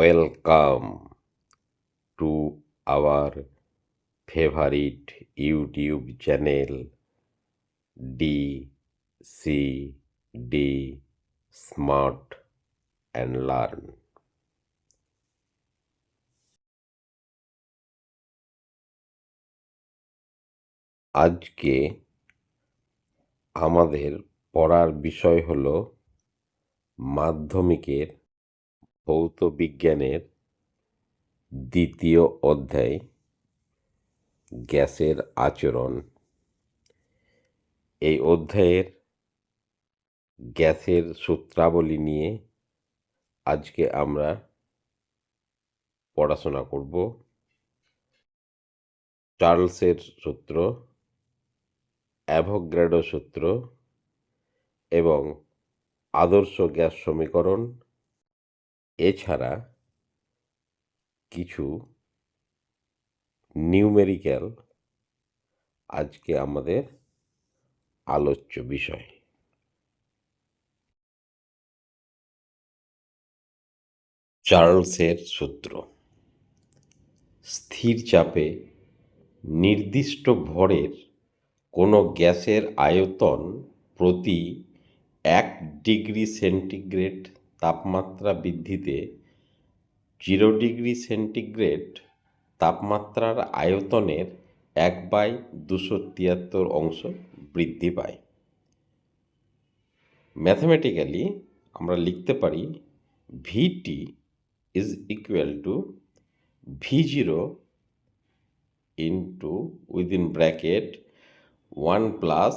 Welcome to our favorite YouTube channel DCD Smart and Learn. আজকে আমাদের পড়ার বিষয় হলো মাধ্যমিকের ভৌত বিজ্ঞানের দ্বিতীয় অধ্যায় গ্যাসের আচরণ। এই অধ্যায়ের গ্যাসের সূত্রাবলী নিয়ে আজকে আমরা পড়াশোনা করব। চার্লসের সূত্র, অ্যাভোগাড্রো সূত্র এবং আদর্শ গ্যাস সমীকরণ, এছাড়া কিছু নিউমেরিক্যাল আজকে আমাদের আলোচ্য বিষয়। চার্লসের সূত্র। স্থির চাপে নির্দিষ্ট ভরের কোনো গ্যাসের আয়তন প্রতি 1 ডিগ্রি সেন্টিগ্রেড তাপমাত্রা বৃদ্ধিতে 0 ডিগ্রি সেন্টিগ্রেড তাপমাত্রার আয়তনের 1/273 অংশ বৃদ্ধি পায়। ম্যাথমেটিক্যালি আমরা লিখতে পারি VT is equal to V0 into within bracket 1 plus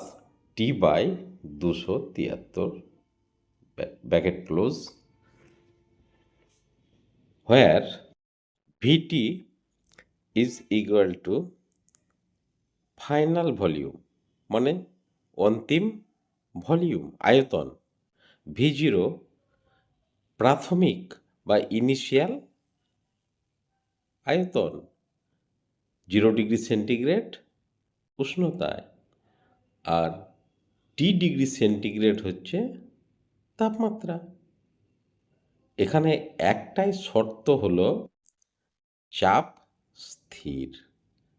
T/273 bracket close, where VT is equal to final volume, মানে অন্তিম ভলিউম আয়তন, V0 প্রাথমিক বা ইনিশিয়াল আয়তন 0 ডিগ্রি সেন্টিগ্রেড উষ্ণতায়, আর T ডিগ্রি সেন্টিগ্রেড হচ্ছে তাপমাত্রা। এখানে একটাই শর্ত হলো চাপ স্থির।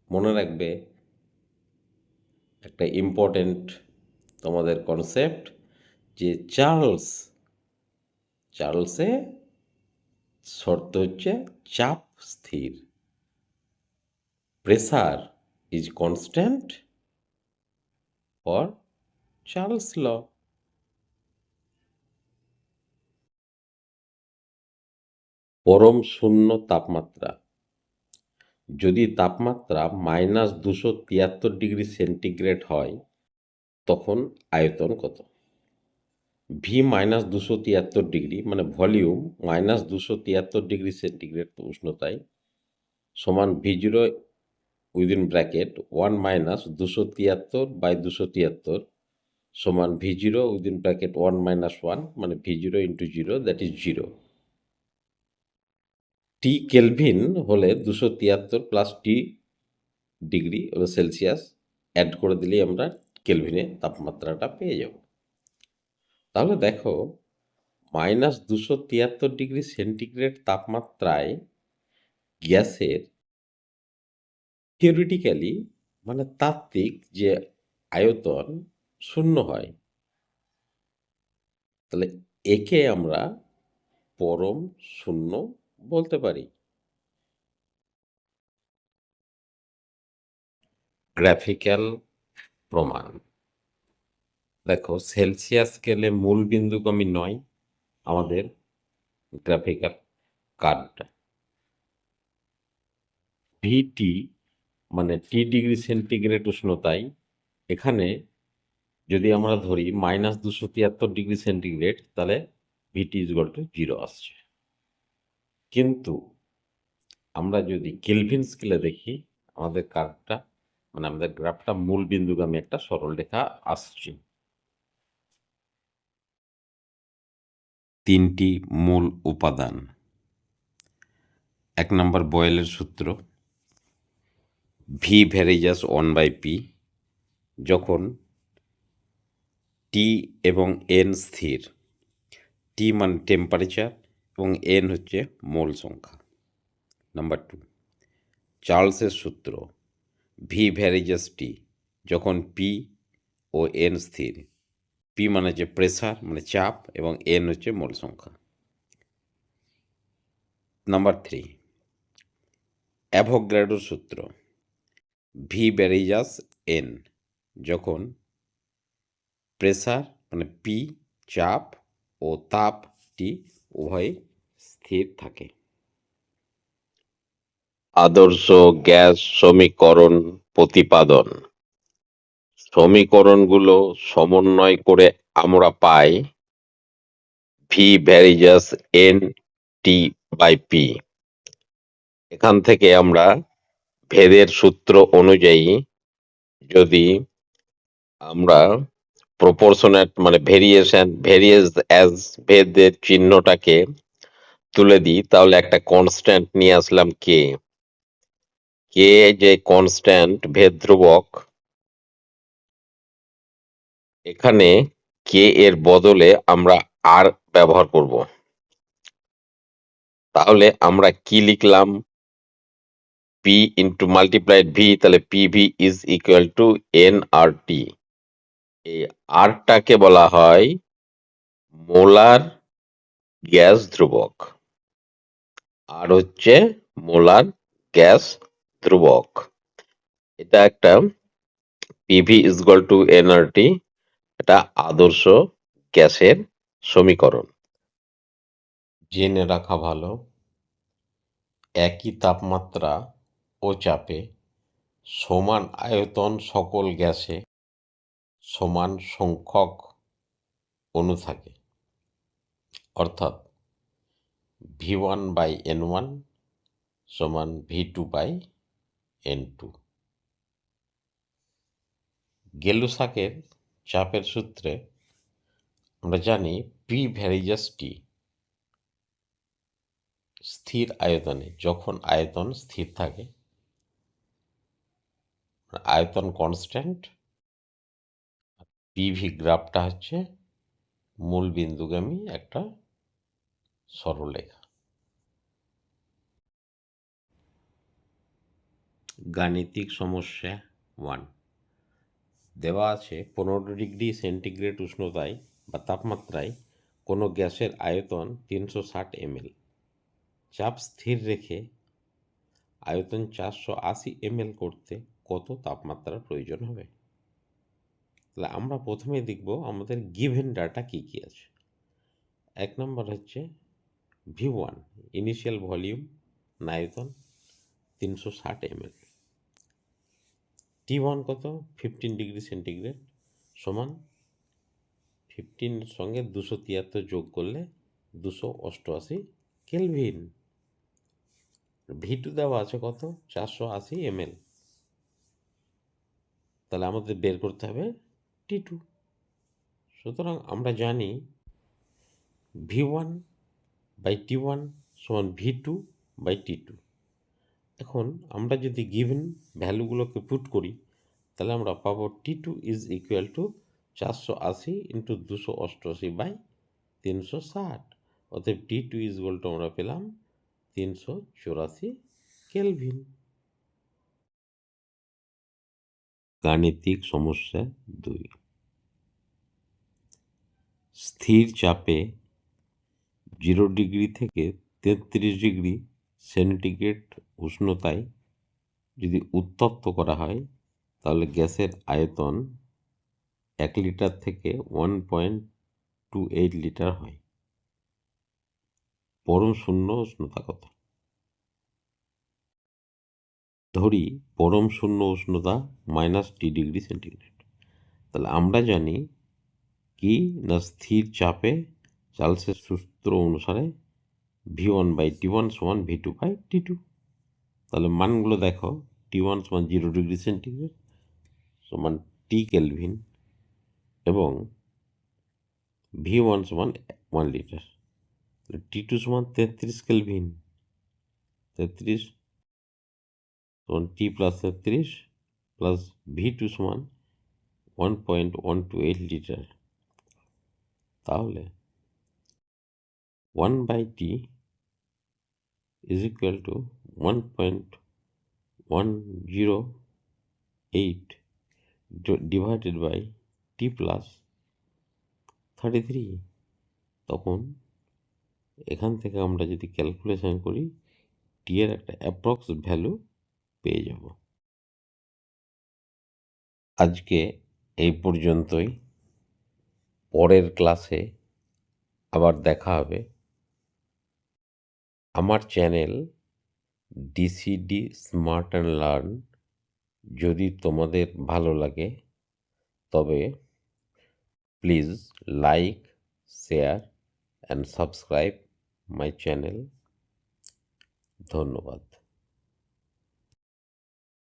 মনে রাখবে একটা ইম্পর্টেন্ট তোমাদের কনসেপ্ট, যে চার্লসে শর্ত হচ্ছে চাপ স্থির। Pressure is constant for Charles law. পরম শূন্য তাপমাত্রা। যদি তাপমাত্রা -273 ডিগ্রি সেন্টিগ্রেড হয় তখন আয়তন কত? V-273 ডিগ্রি মানে ভলিউম -273 ডিগ্রি সেন্টিগ্রেড উষ্ণতায় সমান V0 উইদিন ব্র্যাকেট 1 - 273/273 সমান V0 উইদিন ব্র্যাকেট 1 - 1 মানে V0 into 0, that is 0। T kelvin হলে 273 plus T degree celsius add করে দিলেই আমরা কেলভিনে তাপমাত্রাটা পেয়ে যাব। তাহলে দেখো -273 ডিগ্রি সেন্টিগ্রেড তাপমাত্রায় গ্যাসের থিওরিটিক্যালি মানে তাত্ত্বিক যে আয়তন 0 হয়। তাহলে একে আমরা পরম শূন্য বলতে পারি। গ্রাফিক্যাল প্রমাণ। দেখো সেলসিয়াস স্কেলে মূল বিন্দুগামী নয় আমাদের গ্রাফিক্যাল কার্ভটা। ভিটি মানে টি ডিগ্রি সেন্টিগ্রেড উষ্ণতায় এখানে যদি আমরা ধরি -273 ডিগ্রি সেন্টিগ্রেড, তাহলে ভিটি ইজ ইকুয়াল টু 0 আসছে। কিন্তু আমরা যদি কেলভিন স্কেলে দেখি আমাদের কার্ভটা মানে আমাদের গ্রাফটা মূল বিন্দুগামী একটা সরল রেখা আসছে। 3টি মূল উপাদান। 1 নম্বর বয়েলের সূত্র, ভি ভ্যারিজাস 1/p, যখন টি এবং এন স্থির। টি মানে টেম্পারেচার, এবং এন হচ্ছে মোল সংখ্যা। নাম্বার 2, চার্লসের সূত্র ভি ভ্যারিজাস টি যখন পি ও এন স্থির। পি মানে হচ্ছে প্রেসার মানে চাপ এবং এন হচ্ছে মোল সংখ্যা। নাম্বার 3, অ্যাভোগাড্রোর সূত্র ভি ভ্যারিজাস এন যখন প্রেসার মানে পি চাপ ও তাপ টি উভয় স্থির থাকে। আদর্শ গ্যাস সমীকরণ প্রতিপাদন। সমীকরণগুলো সমন্বয় করে আমরা পাই V varies as N T by P. এখান থেকে আমরা ভেদের সূত্র অনুযায়ী যদি আমরা প্রপোর্শনেট মানে ভেরিয়েস অ্যাজ ভেদের চিহ্নটাকে তুলে দিই তাহলে একটা কনস্ট্যান্ট নিয়ে আসলাম কে। কে যে কনস্ট্যান্ট ভেদ ধ্রুবক, এখানে কে এর বদলে আমরা আর ব্যবহার করব। তাহলে আমরা কি লিখলাম, পি ইন্টু মাল্টিপ্লাইড ভি, তাহলে PV is equal to N R T. এই আরটাকে বলা হয় মোলার গ্যাস ধ্রুবক। আর হচ্ছে মোলার গ্যাস ধ্রুবক। এটা একটা PV is equal two nRT, এটা আদর্শ গ্যাসের সমীকরণ। জেনে রাখা ভালো, একই তাপমাত্রা ও চাপে সমান আয়তন সকল গ্যাসে সমান সংখ্যক অণু থাকে, অর্থাৎ V1 বাই N1 সমান V2 বাই N2। গেলুসাকের চাপের সূত্রে আমরা জানি পি ভ্যারিজাস টি স্থির আয়তনে, যখন আয়তন স্থির থাকে আয়তন কনস্ট্যান্ট, পিভি গ্রাফটা হচ্ছে মূল বিন্দুগামী একটা সরলরেখা। গাণিতিক সমস্যা 1, দেওয়া আছে 15 ডিগ্রি সেন্টিগ্রেড উষ্ণতায় বা তাপমাত্রায় কোনো গ্যাসের আয়তন 360 ml, চাপ স্থির রেখে আয়তন 480 ml করতে কত তাপমাত্রার প্রয়োজন হবে। তাহলে আমরা প্রথমে দেখব আমাদের গিভেন ডাটা কী কী আছে। 1 নম্বর হচ্ছে V1 ইনিশিয়াল ভলিউম আয়তন 360 ml, T1 কত 15 ডিগ্রি সেন্টিগ্রেড সমান 15 সঙ্গে 273 যোগ করলে 288 কেলভিন। V2 দেওয়া আছে কত 480 ml, তাহলে আমাদের বের করতে হবে T2। সুতরাং আমরা জানি V1 বাই T1 সমান V2 বাই T2। এখন আমরা যদি গিভেন ভ্যালুগুলোকে পুট করি তাহলে আমরা পাবো T2 is equal to 480 into 288 by 360, অতএব T2 ইজ ইকুয়াল টু আমরা পেলাম 384 কেলভিন। গাণিতিক সমস্যা 2, স্থির চাপে 0 ডিগ্রি থেকে 33 ডিগ্রি সেন্টিগ্রেড উষ্ণতায় যদি উত্তপ্ত করা হয় তাহলে গ্যাসের আয়তন 1 লিটার থেকে 1.28 লিটার হয়। পরম শূন্য উষ্ণতা কত? ধরি পরম শূন্য উষ্ণতা -T ডিগ্রি সেন্টিগ্রেড। তাহলে আমরা জানি কি না স্থির চাপে চার্লসের সূত্র অনুসারে V1 বাই T1 সমান V2 বাই T2। তাহলে মানগুলো দেখো, T1 সমান 0 ডিগ্রি সেন্টিগ্রেড সমান T কেলভিন এবং V1 সমান 1 লিটার, T2 সমান 33 কেলভিন, 33 সমান T প্লাস 33 প্লাস V2 সমান 1.128 লিটার। তাহলে 1/t is equal to 1.108 divided by t plus 33। তখন এখান থেকে আমরা যদি ক্যালকুলেশন করি টি এর একটা অ্যাপ্রক্স ভ্যালু পেয়ে যাব। আজকে এই পর্যন্তই, পরের ক্লাসে আবার দেখা হবে। আমার channel DCD smart and learn যদি তোমাদের ভালো লাগে তবে please like, share and subscribe my channel. ধন্যবাদ।